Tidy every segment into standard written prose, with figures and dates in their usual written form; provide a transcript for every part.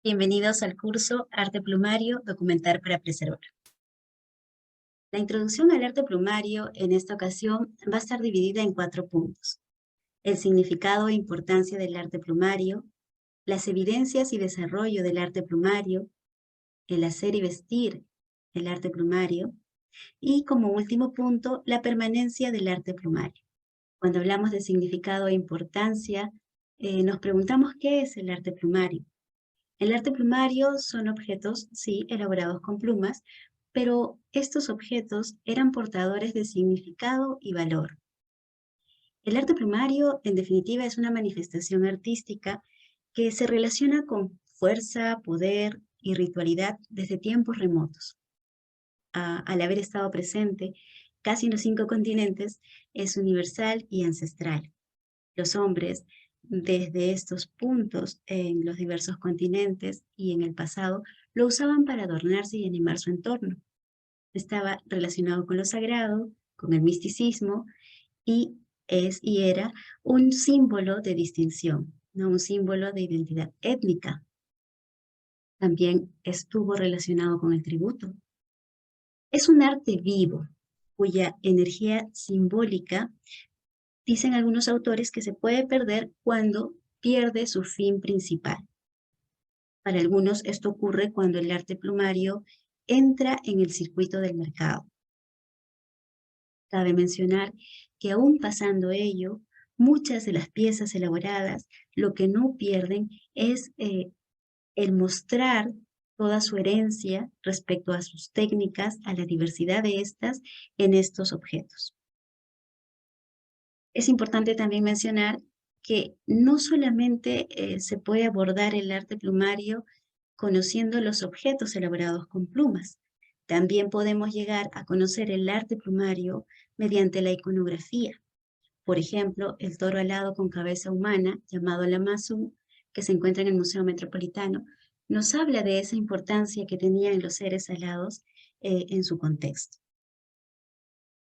Bienvenidos al curso Arte Plumario, Documentar para Preservar. La introducción al arte plumario en esta ocasión va a estar dividida en 4 puntos. El significado e importancia del arte plumario, las evidencias y desarrollo del arte plumario, el hacer y vestir el arte plumario, y como último punto, la permanencia del arte plumario. Cuando hablamos de significado e importancia, nos preguntamos qué es el arte plumario. El arte plumario son objetos, sí, elaborados con plumas, pero estos objetos eran portadores de significado y valor. El arte plumario, en definitiva, es una manifestación artística que se relaciona con fuerza, poder y ritualidad desde tiempos remotos. Al haber estado presente casi en los 5 continentes, es universal y ancestral. Los hombres, desde estos puntos en los diversos continentes y en el pasado, lo usaban para adornarse y animar su entorno. Estaba relacionado con lo sagrado, con el misticismo y era un símbolo de distinción, ¿no? Un símbolo de identidad étnica. También estuvo relacionado con el tributo. Es un arte vivo, cuya energía simbólica, dicen algunos autores, que se puede perder cuando pierde su fin principal. Para algunos esto ocurre cuando el arte plumario entra en el circuito del mercado. Cabe mencionar que aún pasando ello, muchas de las piezas elaboradas lo que no pierden es el mostrar toda su herencia respecto a sus técnicas, a la diversidad de estas en estos objetos. Es importante también mencionar que no solamente se puede abordar el arte plumario conociendo los objetos elaborados con plumas. También podemos llegar a conocer el arte plumario mediante la iconografía. Por ejemplo, el toro alado con cabeza humana, llamado Lamassu, que se encuentra en el Museo Metropolitano, nos habla de esa importancia que tenían los seres alados en su contexto.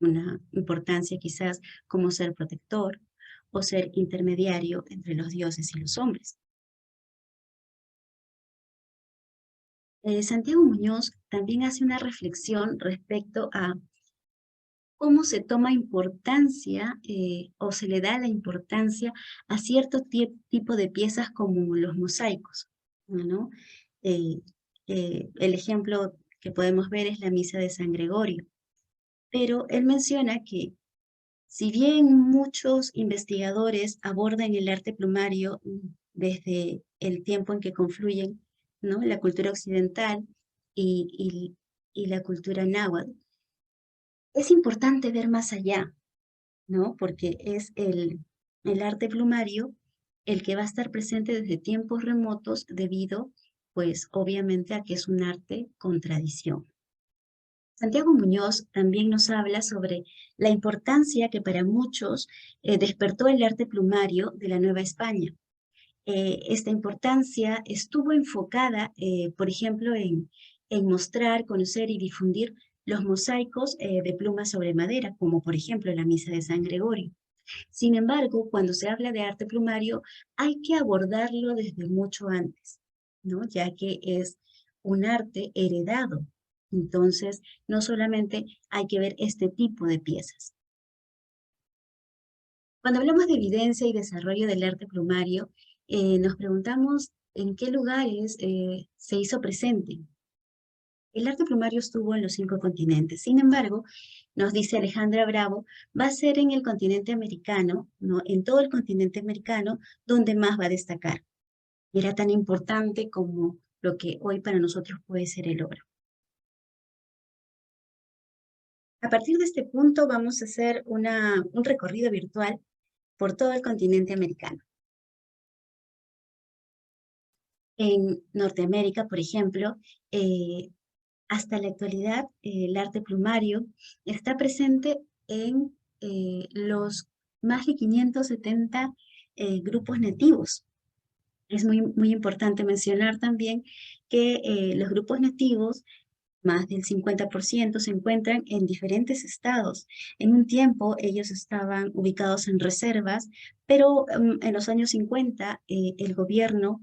Una importancia quizás como ser protector o ser intermediario entre los dioses y los hombres. Santiago Muñoz también hace una reflexión respecto a cómo se toma importancia o se le da la importancia a cierto tipo de piezas como los mosaicos, ¿no? Eh, el ejemplo que podemos ver es la Misa de San Gregorio, pero él menciona que si bien muchos investigadores abordan el arte plumario desde el tiempo en que confluyen, ¿no?, la cultura occidental y la cultura náhuatl, es importante ver más allá, ¿no? Porque es el arte plumario el que va a estar presente desde tiempos remotos debido, pues, obviamente a que es un arte con tradición. Santiago Muñoz también nos habla sobre la importancia que para muchos despertó el arte plumario de la Nueva España. Esta importancia estuvo enfocada, por ejemplo, en mostrar, conocer y difundir los mosaicos de plumas sobre madera, como por ejemplo la Misa de San Gregorio. Sin embargo, cuando se habla de arte plumario, hay que abordarlo desde mucho antes, ¿no? Ya que es un arte heredado. Entonces, no solamente hay que ver este tipo de piezas. Cuando hablamos de evidencia y desarrollo del arte plumario, nos preguntamos en qué lugares se hizo presente. El arte plumario estuvo en los 5 continentes. Sin embargo, nos dice Alejandra Bravo, va a ser en el continente americano, ¿no?, en todo el continente americano, donde más va a destacar. Era tan importante como lo que hoy para nosotros puede ser el oro. A partir de este punto vamos a hacer un recorrido virtual por todo el continente americano. En Norteamérica, por ejemplo, hasta la actualidad, el arte plumario está presente en los más de 570 grupos nativos. Es muy importante mencionar también que los grupos nativos, más del 50%, se encuentran en diferentes estados. En un tiempo ellos estaban ubicados en reservas, pero en los años 50 el gobierno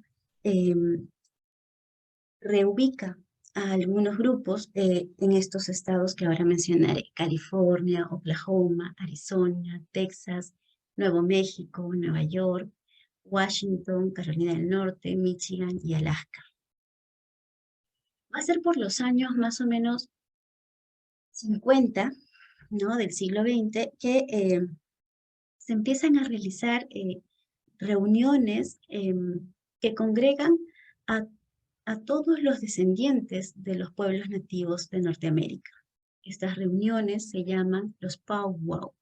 reubica a algunos grupos en estos estados que ahora mencionaré: California, Oklahoma, Arizona, Texas, Nuevo México, Nueva York, Washington, Carolina del Norte, Michigan y Alaska. Va a ser por los años más o menos 50, ¿no?, del siglo XX, que se empiezan a realizar reuniones que congregan a, a todos los descendientes de los pueblos nativos de Norteamérica. Estas reuniones se llaman los powwow.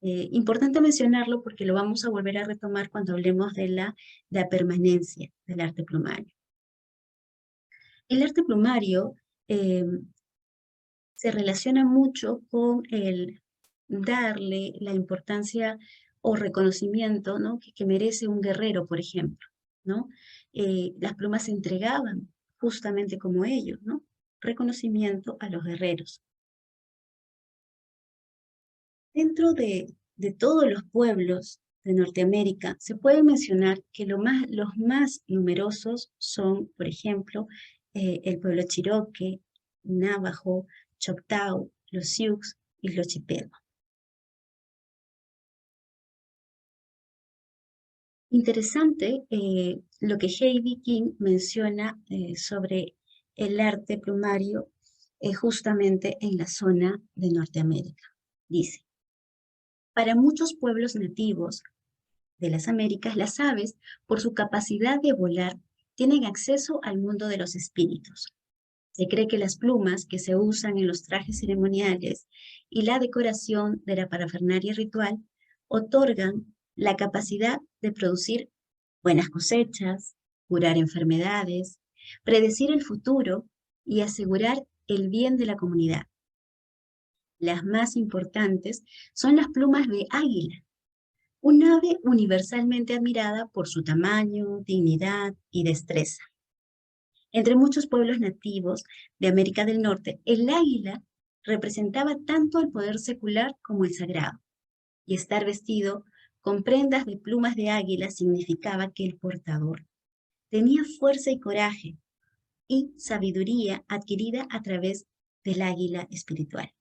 Importante mencionarlo porque lo vamos a volver a retomar cuando hablemos de la permanencia del arte plumario. El arte plumario se relaciona mucho con el darle la importancia o reconocimiento, ¿no?, que merece un guerrero, por ejemplo, ¿no? Las plumas se entregaban justamente como ellos, ¿no? Reconocimiento a los guerreros. Dentro de todos los pueblos de Norteamérica, se puede mencionar que los más numerosos son, por ejemplo, el pueblo Cherokee, Navajo, Choctaw, los Sioux y los Chippewa. Interesante lo que Heidi King menciona sobre el arte plumario justamente en la zona de Norteamérica. Dice: para muchos pueblos nativos de las Américas, las aves, por su capacidad de volar, tienen acceso al mundo de los espíritus. Se cree que las plumas que se usan en los trajes ceremoniales y la decoración de la parafernalia ritual otorgan la capacidad de producir buenas cosechas, curar enfermedades, predecir el futuro y asegurar el bien de la comunidad. Las más importantes son las plumas de águila, un ave universalmente admirada por su tamaño, dignidad y destreza. Entre muchos pueblos nativos de América del Norte, el águila representaba tanto el poder secular como el sagrado, y estar vestido con prendas de plumas de águila significaba que el portador tenía fuerza y coraje y sabiduría adquirida a través del águila espiritual.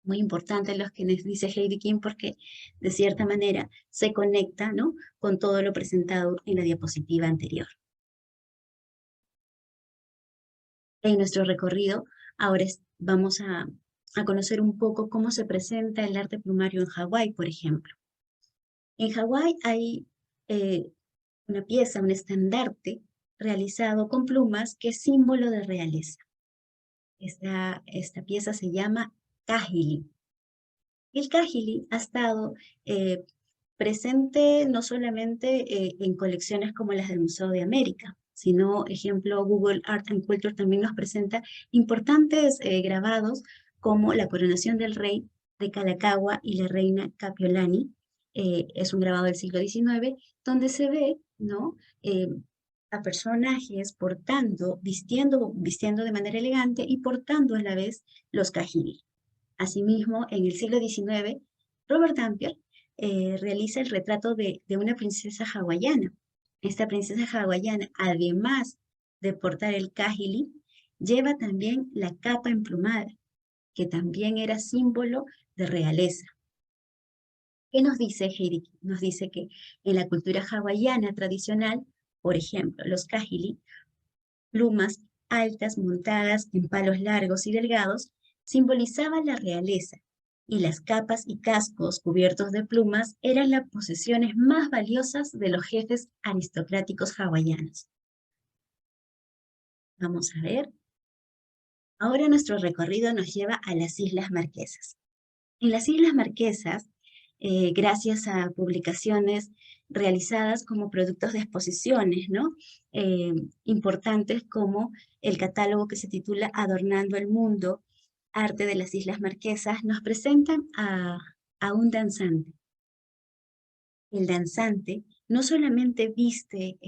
Muy importante lo que nos dice Heidi King porque de cierta manera se conecta, ¿no?, con todo lo presentado en la diapositiva anterior. En nuestro recorrido ahora vamos a conocer un poco cómo se presenta el arte plumario en Hawái, por ejemplo. En Hawái hay una pieza, un estandarte realizado con plumas que es símbolo de realeza. Esta pieza se llama kahili. El kahili ha estado presente no solamente en colecciones como las del Museo de América, sino, ejemplo, Google Art and Culture también nos presenta importantes grabados como la coronación del rey de Kalakaua y la reina Kapiolani. Es un grabado del siglo XIX, donde se ve, ¿no?, a personajes vistiendo de manera elegante y portando a la vez los kahili. Asimismo, en el siglo XIX, Robert Dampier realiza el retrato de una princesa hawaiana. Esta princesa hawaiana, además de portar el kahili, lleva también la capa emplumada, que también era símbolo de realeza. ¿Qué nos dice Heidi? Nos dice que en la cultura hawaiana tradicional, por ejemplo, los kahili, plumas altas montadas en palos largos y delgados, simbolizaban la realeza, y las capas y cascos cubiertos de plumas eran las posesiones más valiosas de los jefes aristocráticos hawaianos. Vamos a ver. Ahora nuestro recorrido nos lleva a las Islas Marquesas. En las Islas Marquesas, gracias a publicaciones realizadas como productos de exposiciones, ¿no?, importantes como el catálogo que se titula Adornando el Mundo, Arte de las Islas Marquesas, nos presentan a un danzante. El danzante no solamente viste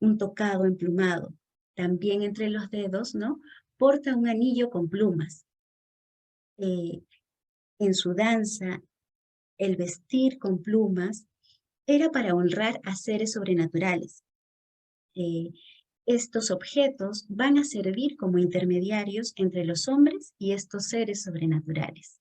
un tocado emplumado, también entre los dedos, ¿no?, porta un anillo con plumas. En su danza, el vestir con plumas era para honrar a seres sobrenaturales. Estos objetos van a servir como intermediarios entre los hombres y estos seres sobrenaturales.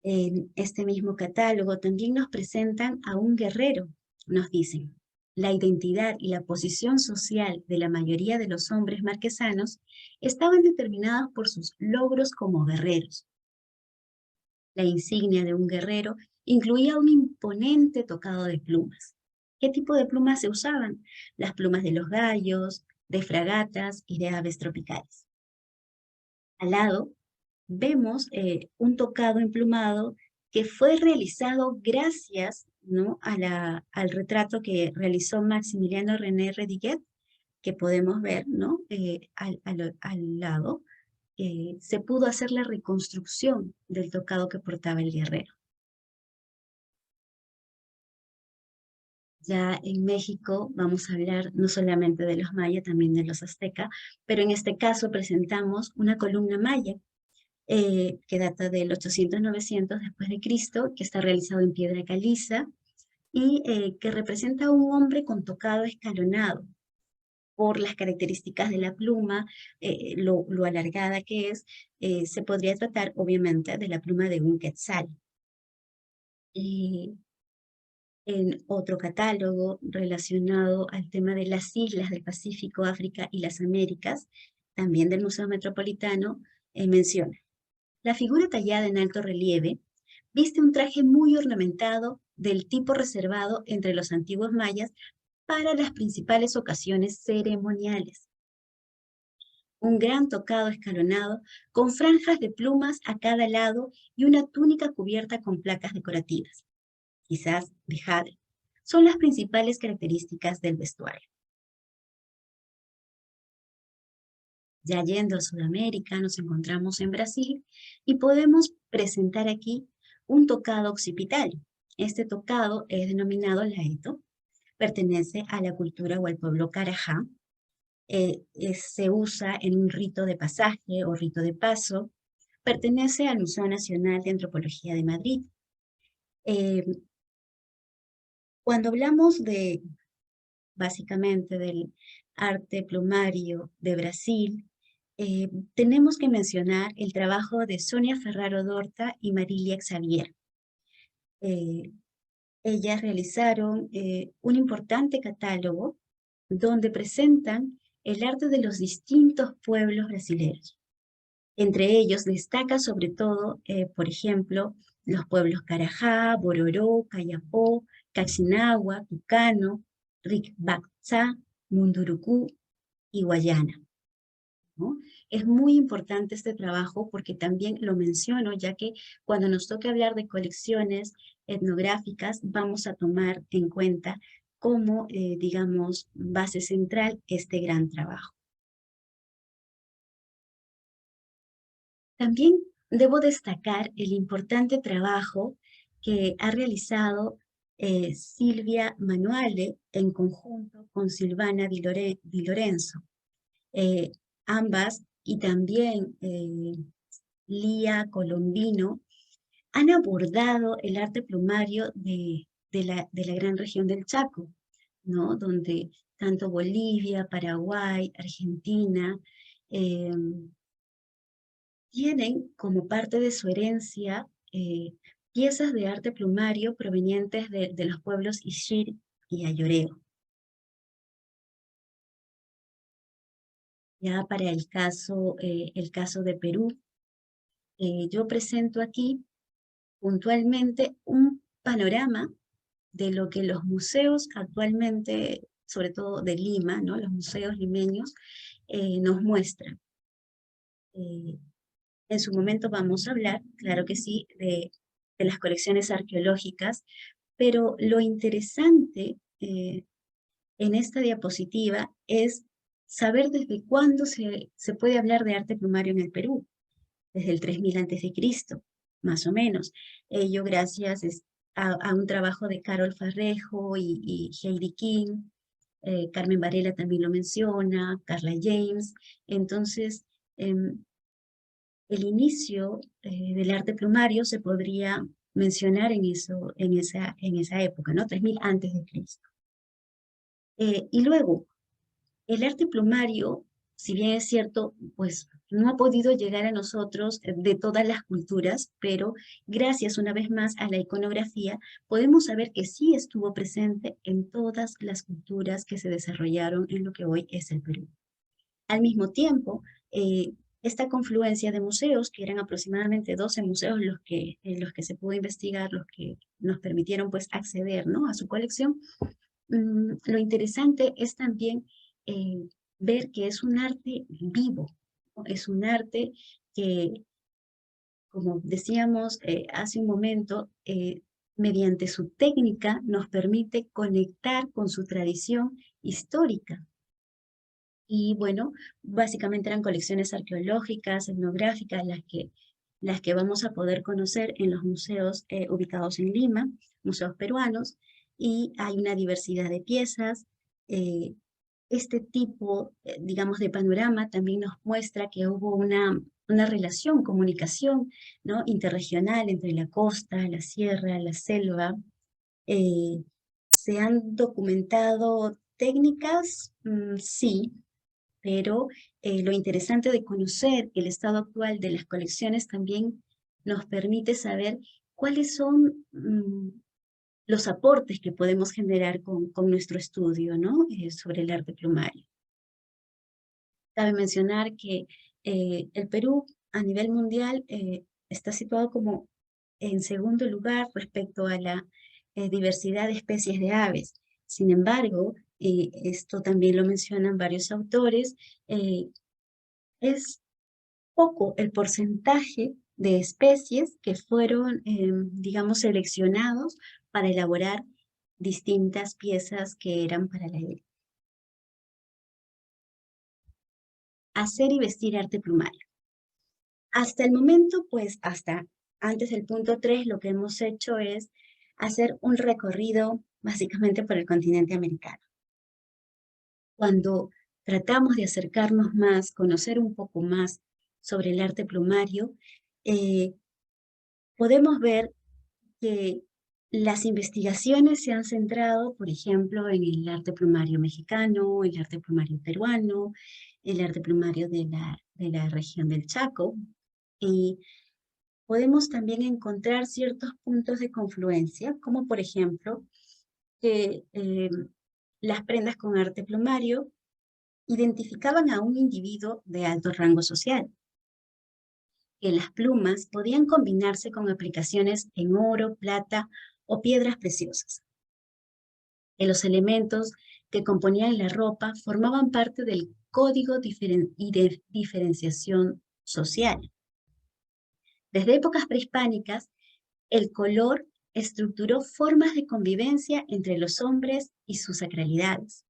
En este mismo catálogo también nos presentan a un guerrero. Nos dicen, la identidad y la posición social de la mayoría de los hombres marquesanos estaban determinadas por sus logros como guerreros. La insignia de un guerrero incluía un imponente tocado de plumas. ¿Qué tipo de plumas se usaban? Las plumas de los gallos, de fragatas y de aves tropicales. Al lado vemos un tocado emplumado que fue realizado gracias, ¿no?, al retrato que realizó Maximiliano René Rediguet, que podemos ver, ¿no?, al lado. Se pudo hacer la reconstrucción del tocado que portaba el guerrero. Ya en México vamos a hablar no solamente de los mayas, también de los aztecas, pero en este caso presentamos una columna maya que data del 800-900 después de Cristo, que está realizado en piedra caliza y que representa a un hombre con tocado escalonado por las características de la pluma, lo alargada que es. Se podría tratar obviamente de la pluma de un quetzal. Eh, en otro catálogo relacionado al tema de las islas del Pacífico, África y las Américas, también del Museo Metropolitano, menciona: la figura tallada en alto relieve viste un traje muy ornamentado del tipo reservado entre los antiguos mayas para las principales ocasiones ceremoniales. Un gran tocado escalonado con franjas de plumas a cada lado y una túnica cubierta con placas decorativas, quizás de jade, son las principales características del vestuario. Ya yendo a Sudamérica, nos encontramos en Brasil y podemos presentar aquí un tocado occipital. Este tocado es denominado laeto, pertenece a la cultura o al pueblo Carajá. Se usa en un rito de pasaje o rito de paso. Pertenece al Museo Nacional de Antropología de Madrid. Eh, Cuando hablamos básicamente del arte plumario de Brasil, tenemos que mencionar el trabajo de Sonia Ferraro Dorta y Marilia Xavier. Eh, Ellas realizaron un importante catálogo donde presentan el arte de los distintos pueblos brasileños. Entre ellos destaca sobre todo, por ejemplo, los pueblos Carajá, Bororó, Cayapó, Cachinagua, Tucano, Riquimbaxá, Mundurucú y Guayana, ¿no? Es muy importante este trabajo porque también lo menciono, ya que cuando nos toque hablar de colecciones etnográficas, vamos a tomar en cuenta como, digamos, base central este gran trabajo. También debo destacar el importante trabajo que ha realizado Silvia Manuale en conjunto con Silvana Di Lorenzo. Eh, Ambas y también Lía Colombino han abordado el arte plumario de la gran región del Chaco, ¿no?, donde tanto Bolivia, Paraguay, Argentina, eh, tienen como parte de su herencia piezas de arte plumario provenientes de los pueblos Ixil y Ayoreo. Ya para el caso de Perú, yo presento aquí puntualmente un panorama de lo que los museos actualmente, sobre todo de Lima, ¿no?, los museos limeños, nos muestran. En su momento vamos a hablar, claro que sí, de las colecciones arqueológicas, pero lo interesante en esta diapositiva es saber desde cuándo se puede hablar de arte plumario en el Perú, desde el 3000 a.C., más o menos. Ello gracias a un trabajo de Carol Farrejo y Heidi King. Carmen Varela también lo menciona, Carla James. Entonces, el inicio del arte plumario se podría mencionar en esa época, ¿no? 3000 antes de Cristo. Y luego, El arte plumario, si bien es cierto, pues no ha podido llegar a nosotros de todas las culturas, pero gracias una vez más a la iconografía, podemos saber que sí estuvo presente en todas las culturas que se desarrollaron en lo que hoy es el Perú. Al mismo tiempo, esta confluencia de museos, que eran aproximadamente 12 museos en los que se pudo investigar, los que nos permitieron pues acceder, ¿no?, a su colección. Lo interesante es también ver que es un arte vivo, ¿no? Es un arte que, como decíamos hace un momento, mediante su técnica nos permite conectar con su tradición histórica. Y bueno, básicamente eran colecciones arqueológicas, etnográficas, las que vamos a poder conocer en los museos ubicados en Lima, museos peruanos, y hay una diversidad de piezas. eh, este tipo, digamos, de panorama también nos muestra que hubo una relación, comunicación, ¿no?, interregional entre la costa, la sierra, la selva. Eh, ¿Se han documentado técnicas? Sí, pero lo interesante de conocer el estado actual de las colecciones también nos permite saber cuáles son los aportes que podemos generar con nuestro estudio, ¿no?, sobre el arte plumario. Cabe mencionar que el Perú a nivel mundial está situado como en segundo lugar respecto a la diversidad de especies de aves. Sin embargo, esto también lo mencionan varios autores, eh, es poco el porcentaje de especies que fueron, digamos, seleccionados para elaborar distintas piezas que eran para la élite. Hacer y vestir arte plumario. Hasta el momento, pues hasta antes del punto 3, lo que hemos hecho es hacer un recorrido básicamente por el continente americano. Cuando tratamos de acercarnos más, conocer un poco más sobre el arte plumario, eh, podemos ver que las investigaciones se han centrado, por ejemplo, en el arte plumario mexicano, el arte plumario peruano, el arte plumario de la región del Chaco, y podemos también encontrar ciertos puntos de confluencia, como por ejemplo, que las prendas con arte plumario identificaban a un individuo de alto rango social, que las plumas podían combinarse con aplicaciones en oro, plata o piedras preciosas, que los elementos que componían la ropa formaban parte del código y de diferenciación social. Desde épocas prehispánicas, el color estructuró formas de convivencia entre los hombres y sus sacralidades.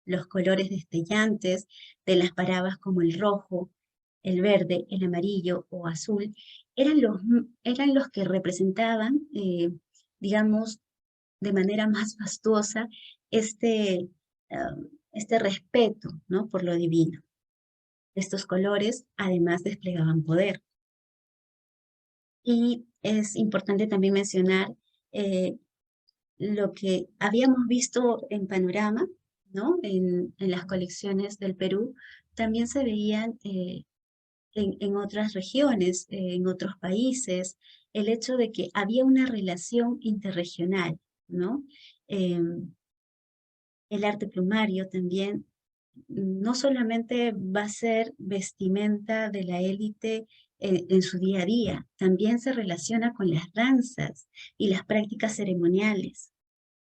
Los colores destellantes de las paradas como el rojo, el verde, el amarillo o azul eran los que representaban, digamos, de manera más fastuosa este respeto, ¿no?, por lo divino. Estos colores además desplegaban poder. Y es importante también mencionar eh, lo que habíamos visto en Panorama, ¿no?, en las colecciones del Perú, también se veían en otras regiones, en otros países, el hecho de que había una relación interregional, ¿no? El arte plumario también no solamente va a ser vestimenta de la élite en su día a día, también se relaciona con las danzas y las prácticas ceremoniales.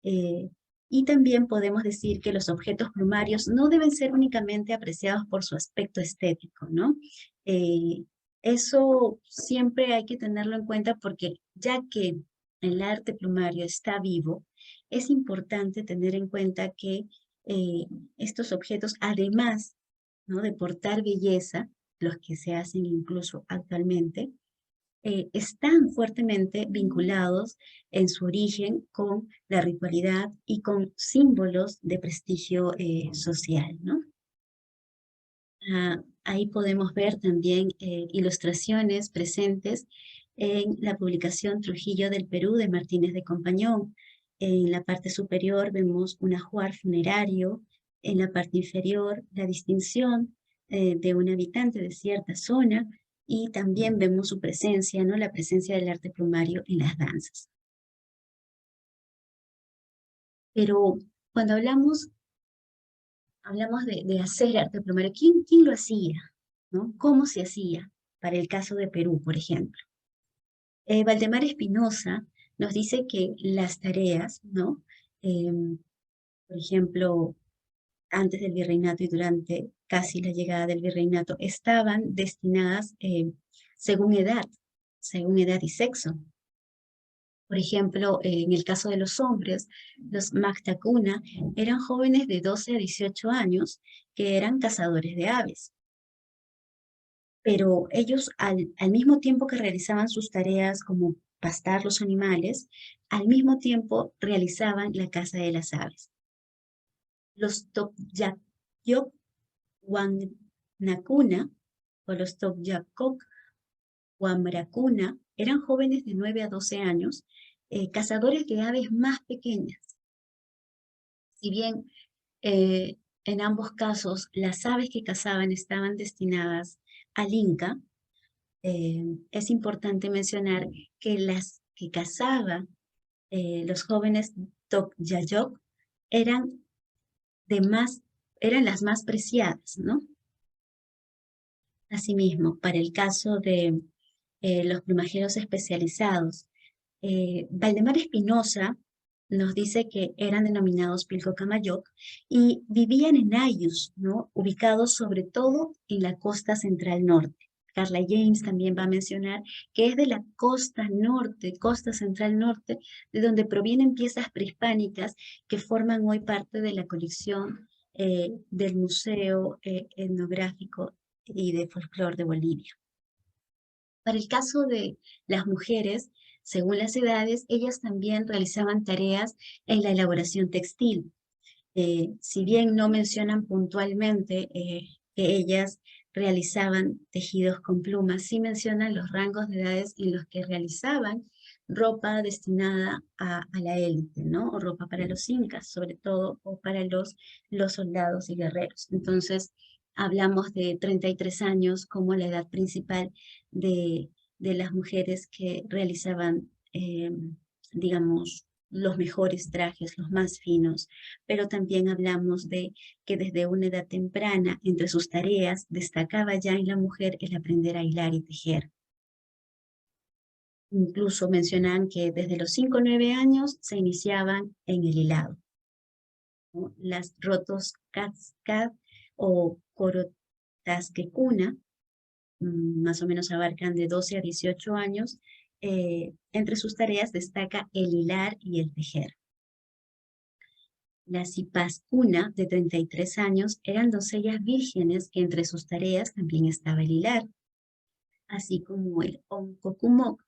Eh, y también podemos decir que los objetos plumarios no deben ser únicamente apreciados por su aspecto estético, ¿no? Eh, Eso siempre hay que tenerlo en cuenta porque ya que el arte plumario está vivo, es importante tener en cuenta que eh, estos objetos, además, ¿no?, de portar belleza, los que se hacen incluso actualmente, están fuertemente vinculados en su origen con la ritualidad y con símbolos de prestigio social, ¿no? Ahí podemos ver también ilustraciones presentes en la publicación Trujillo del Perú de Martínez de Compañón. En la parte superior vemos un ajuar funerario en la parte inferior la distinción de un habitante de cierta zona, y también vemos su presencia, ¿no? La presencia del arte plumario en las danzas. Pero cuando hablamos de hacer arte plumario, ¿quién lo hacía? ¿No? ¿Cómo se hacía? Para el caso de Perú, por ejemplo. Valdemar Espinosa nos dice que las tareas, ¿no? Por ejemplo, antes del virreinato y durante casi la llegada del virreinato, estaban destinadas según edad y sexo. Por ejemplo, en el caso de los hombres, los Mactacuna eran jóvenes de 12 a 18 años que eran cazadores de aves. Pero ellos, al mismo tiempo que realizaban sus tareas como pastar los animales, al mismo tiempo realizaban la caza de las aves. Los Tokyakyok Wanakuna o los Tokyakok Wamrakuna eran jóvenes de 9 a 12 años, cazadores de aves más pequeñas. Si bien en ambos casos las aves que cazaban estaban destinadas al Inca, es importante mencionar que las que cazaban los jóvenes Tokyayok eran, eran las más preciadas, ¿no? Asimismo, para el caso de los plumajeros especializados, Valdemar Espinosa nos dice que eran denominados Pilcocamayok y vivían en ayllus, ¿no? Ubicados sobre todo en la costa central norte. Carla James también va a mencionar que es de la costa norte, costa central norte, de donde provienen piezas prehispánicas que forman hoy parte de la colección del Museo Etnográfico y de Folclor de Bolivia. Para el caso de las mujeres, según las edades, ellas también realizaban tareas en la elaboración textil. Si bien no mencionan puntualmente que ellas realizaban tejidos con plumas, sí mencionan los rangos de edades en los que realizaban ropa destinada a la élite, ¿no? O ropa para los incas, sobre todo, o para los soldados y guerreros. Entonces, hablamos de 33 años como la edad principal de, las mujeres que realizaban, digamos, los mejores trajes, los más finos, pero también hablamos de que desde una edad temprana, entre sus tareas, destacaba ya en la mujer el aprender a hilar y tejer. Incluso mencionan que desde los 5 o 9 años se iniciaban en el hilado, ¿no? Las rotos cascad o corotasquecuna, más o menos abarcan de 12 a 18 años. Entre sus tareas destaca el hilar y el tejer. Las Cipascuna, de 33 años, eran doncellas vírgenes que entre sus tareas también estaba el hilar, así como el Oncocumoc,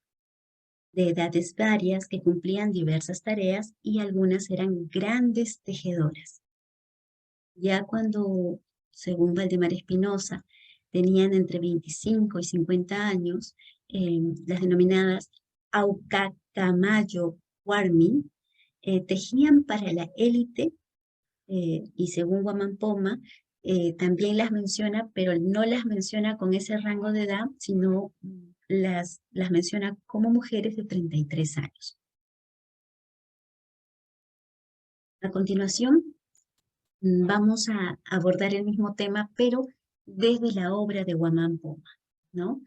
de edades varias que cumplían diversas tareas y algunas eran grandes tejedoras. Ya cuando, según Valdemar Espinosa, tenían entre 25 y 50 años, las denominadas Aucacamayo Warming, tejían para la élite y según Guamampoma, también las menciona, pero no las menciona con ese rango de edad, sino las menciona como mujeres de 33 años. A continuación, vamos a abordar el mismo tema, pero desde la obra de Guamampoma, ¿no?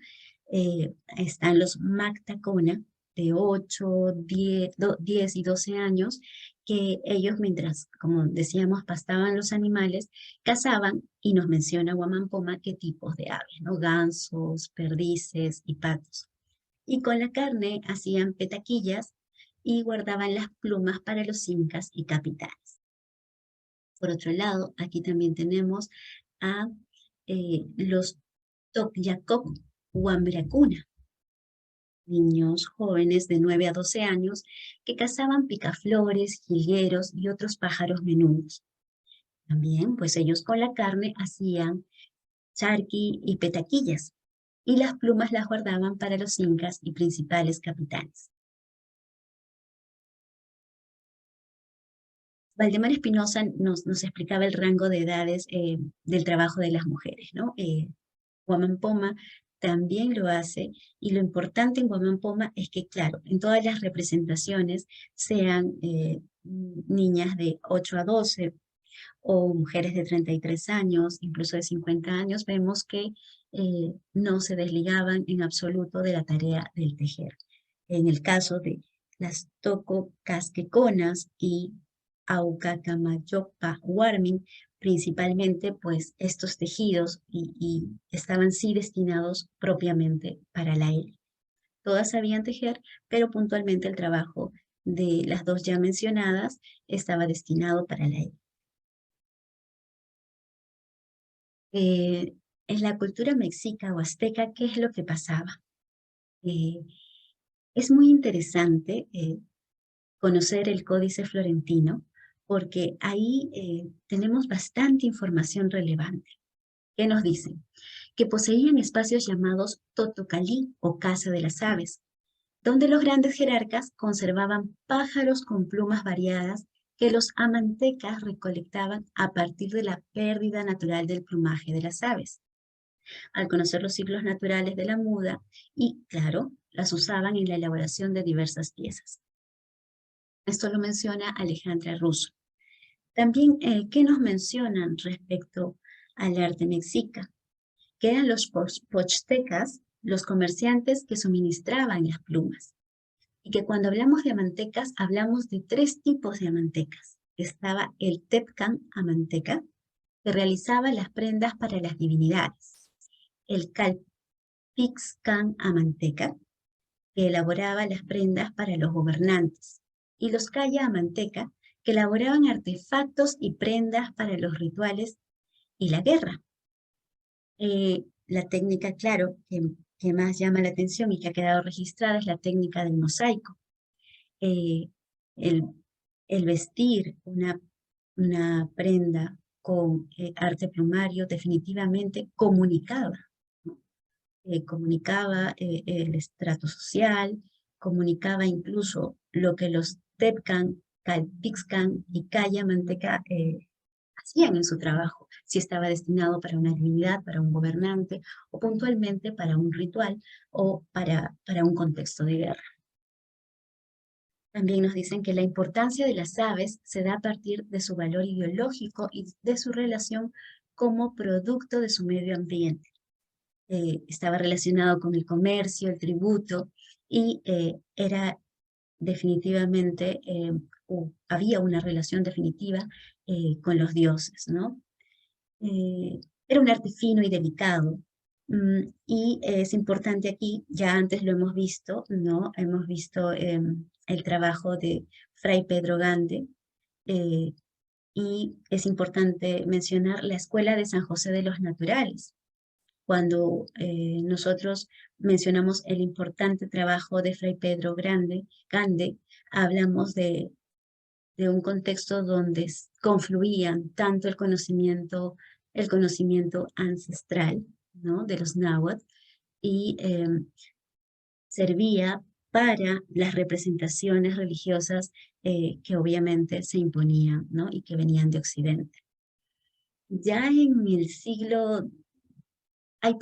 Están los Mactacona, de 8, 10 y 12 años, que ellos mientras, como decíamos, pastaban los animales, cazaban, y nos menciona Guamampoma qué tipos de aves, ¿no? Gansos, perdices y patos. Y con la carne hacían petaquillas y guardaban las plumas para los incas y capitanes. Por otro lado, aquí también tenemos a los Tokyakoc Wamrakuna, niños jóvenes de 9 a 12 años que cazaban picaflores, jilgueros y otros pájaros menudos. También, pues ellos con la carne hacían charqui y petaquillas, y las plumas las guardaban para los incas y principales capitanes. Waldemar Espinosa nos explicaba el rango de edades del trabajo de las mujeres, ¿no? Huamampoma también lo hace, y lo importante en Huamampoma es que, claro, en todas las representaciones sean niñas de 8 a 12 o mujeres de 33 años, incluso de 50 años, vemos que no se desligaban en absoluto de la tarea del tejer. En el caso de las Tococasqueconas y Aucacamayopa Warming, principalmente, pues estos tejidos y estaban sí destinados propiamente para la élite. Todas sabían tejer, pero puntualmente el trabajo de las dos ya mencionadas estaba destinado para la élite. En la cultura mexica o azteca, ¿qué es lo que pasaba? Es muy interesante conocer el Códice Florentino, porque ahí tenemos bastante información relevante. ¿Qué nos dicen? Que poseían espacios llamados Totocalí o Casa de las Aves, donde los grandes jerarcas conservaban pájaros con plumas variadas que los amantecas recolectaban a partir de la pérdida natural del plumaje de las aves. Al conocer los ciclos naturales de la muda y, claro, las usaban en la elaboración de diversas piezas. Esto lo menciona Alejandra Russo. También, ¿qué nos mencionan respecto al arte mexica? Que eran los pochtecas los comerciantes que suministraban las plumas. Y que cuando hablamos de amantecas, hablamos de tres tipos de amantecas. Estaba el tepcan amanteca, que realizaba las prendas para las divinidades. El calpixcan amanteca, que elaboraba las prendas para los gobernantes. Y los calla amanteca, que elaboraban artefactos y prendas para los rituales y la guerra. La técnica, claro, que más llama la atención y que ha quedado registrada es la técnica del mosaico. Eh, el, el vestir una prenda con arte plumario definitivamente comunicaba, ¿no? Comunicaba el estrato social, comunicaba incluso lo que los Tepcan, Calpixcan y Calla Manteca hacían en su trabajo, si estaba destinado para una divinidad, para un gobernante, o puntualmente para un ritual o para un contexto de guerra. También nos dicen que la importancia de las aves se da a partir de su valor ideológico y de su relación como producto de su medio ambiente. Estaba relacionado con el comercio, el tributo, y era definitivamente, había una relación definitiva con los dioses, ¿no? Era un arte fino y delicado. Y es importante aquí, ya antes lo hemos visto, ¿no? Hemos visto el trabajo de Fray Pedro Gande, eh, y es importante mencionar la Escuela de San José de los Naturales. Cuando nosotros mencionamos el importante trabajo de Fray Pedro Gande, hablamos de un contexto donde confluían tanto el conocimiento ancestral, ¿no? De los náhuatl, y servía para las representaciones religiosas que obviamente se imponían, ¿no? Y que venían de Occidente. Ya en el siglo, hay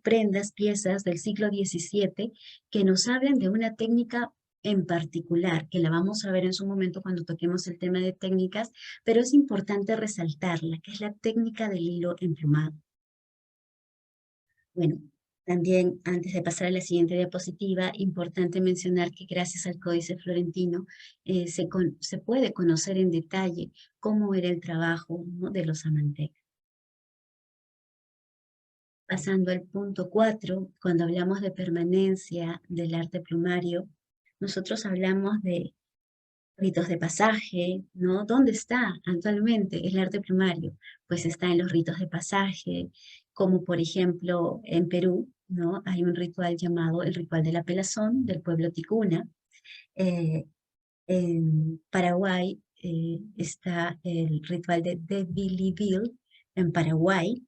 prendas, piezas del siglo XVII que nos hablan de una técnica en particular, que la vamos a ver en su momento cuando toquemos el tema de técnicas, pero es importante resaltarla, que es la técnica del hilo emplumado. Bueno, también antes de pasar a la siguiente diapositiva, importante mencionar que gracias al Códice Florentino se puede conocer en detalle cómo era el trabajo, ¿no? De los amantecas. Pasando al punto 4, cuando hablamos de permanencia del arte plumario, nosotros hablamos de ritos de pasaje, ¿no? ¿Dónde está actualmente el arte plumario? Pues está en los ritos de pasaje, como por ejemplo en Perú, ¿no? Hay un ritual llamado el ritual de la pelazón del pueblo ticuna. En Paraguay está el ritual de Deviliville en Paraguay.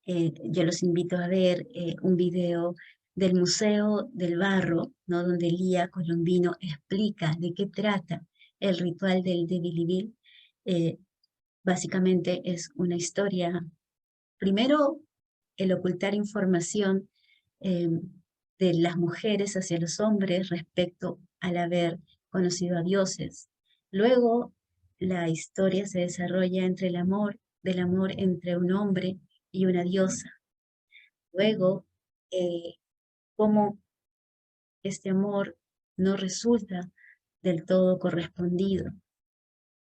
Yo los invito a ver un video del Museo del Barro, ¿no? Donde Lía Colombino explica de qué trata el ritual del Deviliville. Básicamente es una historia, primero, el ocultar información de las mujeres hacia los hombres respecto al haber conocido a dioses. Luego, la historia se desarrolla entre del amor entre un hombre y una diosa. Luego, cómo este amor no resulta del todo correspondido.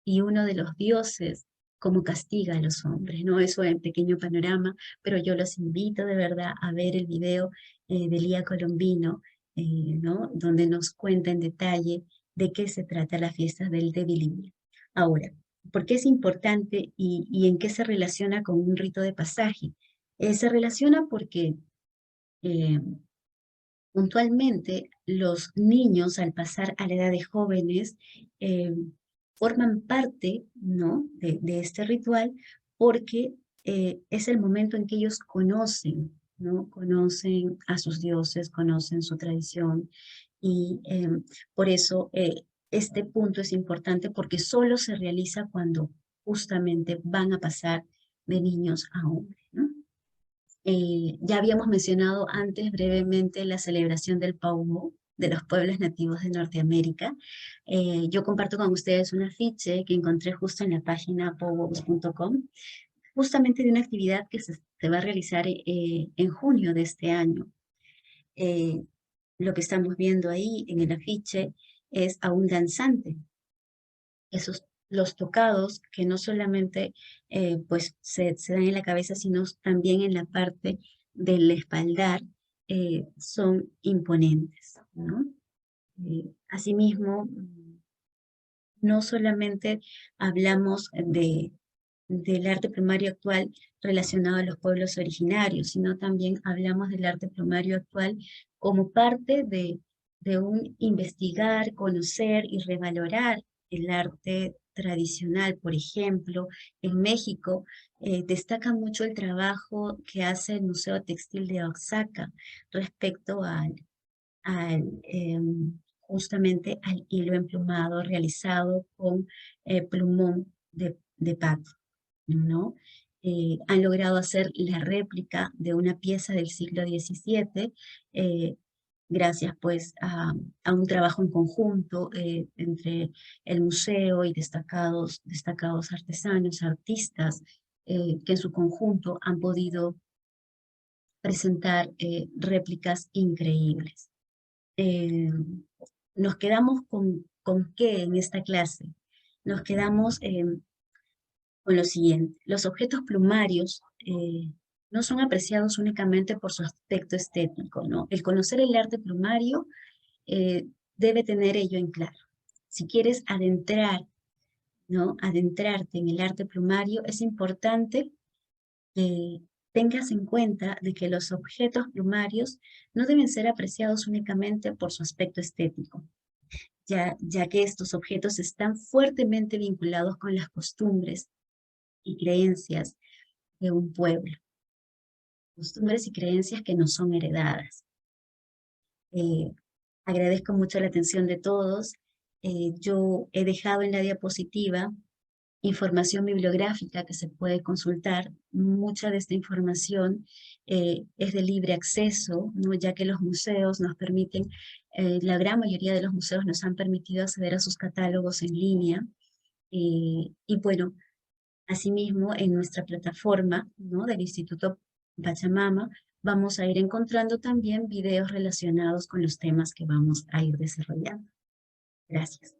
Y uno de los dioses, cómo castiga a los hombres, ¿no? Eso en pequeño panorama, pero yo los invito de verdad a ver el video de Lía Colombino, ¿no? Donde nos cuenta en detalle de qué se trata las fiestas del Devilibrio. Ahora, ¿por qué es importante y en qué se relaciona con un rito de pasaje? Se relaciona porque eh, puntualmente, los niños al pasar a la edad de jóvenes forman parte, ¿no?, de este ritual porque es el momento en que ellos conocen, ¿no? Conocen a sus dioses, conocen su tradición y por eso este punto es importante porque solo se realiza cuando justamente van a pasar de niños a hombres, ¿no? Ya habíamos mencionado antes brevemente la celebración del Paumo de los pueblos nativos de Norteamérica. Yo comparto con ustedes un afiche que encontré justo en la página powwows.com, justamente de una actividad que se va a realizar en junio de este año. Lo que estamos viendo ahí en el afiche es a un danzante. Esos los tocados que no solamente pues se dan en la cabeza, sino también en la parte del espaldar, son imponentes, ¿no? Asimismo, no solamente hablamos del arte plumario actual relacionado a los pueblos originarios, sino también hablamos del arte plumario actual como parte de un investigar, conocer y revalorar el arte tradicional. Por ejemplo, en México destaca mucho el trabajo que hace el Museo Textil de Oaxaca respecto justamente al hilo emplumado realizado con plumón de pato, ¿no? Han logrado hacer la réplica de una pieza del siglo XVII, gracias pues a un trabajo en conjunto entre el museo y destacados artesanos, artistas, que en su conjunto han podido presentar réplicas increíbles. Nos quedamos con qué en esta clase. Nos quedamos con lo siguiente. Los objetos plumarios no son apreciados únicamente por su aspecto estético, ¿no? El conocer el arte plumario debe tener ello en claro. Si quieres ¿no?, adentrarte en el arte plumario, es importante que tengas en cuenta de que los objetos plumarios no deben ser apreciados únicamente por su aspecto estético, ya que estos objetos están fuertemente vinculados con las costumbres y creencias de un pueblo, costumbres y creencias que no son heredadas. Agradezco mucho la atención de todos. Yo he dejado en la diapositiva información bibliográfica que se puede consultar. Mucha de esta información es de libre acceso, ¿no?, ya que los museos nos permiten, la gran mayoría de los museos nos han permitido acceder a sus catálogos en línea. Y bueno, asimismo, en nuestra plataforma, ¿no?, del Instituto Pachamama, vamos a ir encontrando también videos relacionados con los temas que vamos a ir desarrollando. Gracias.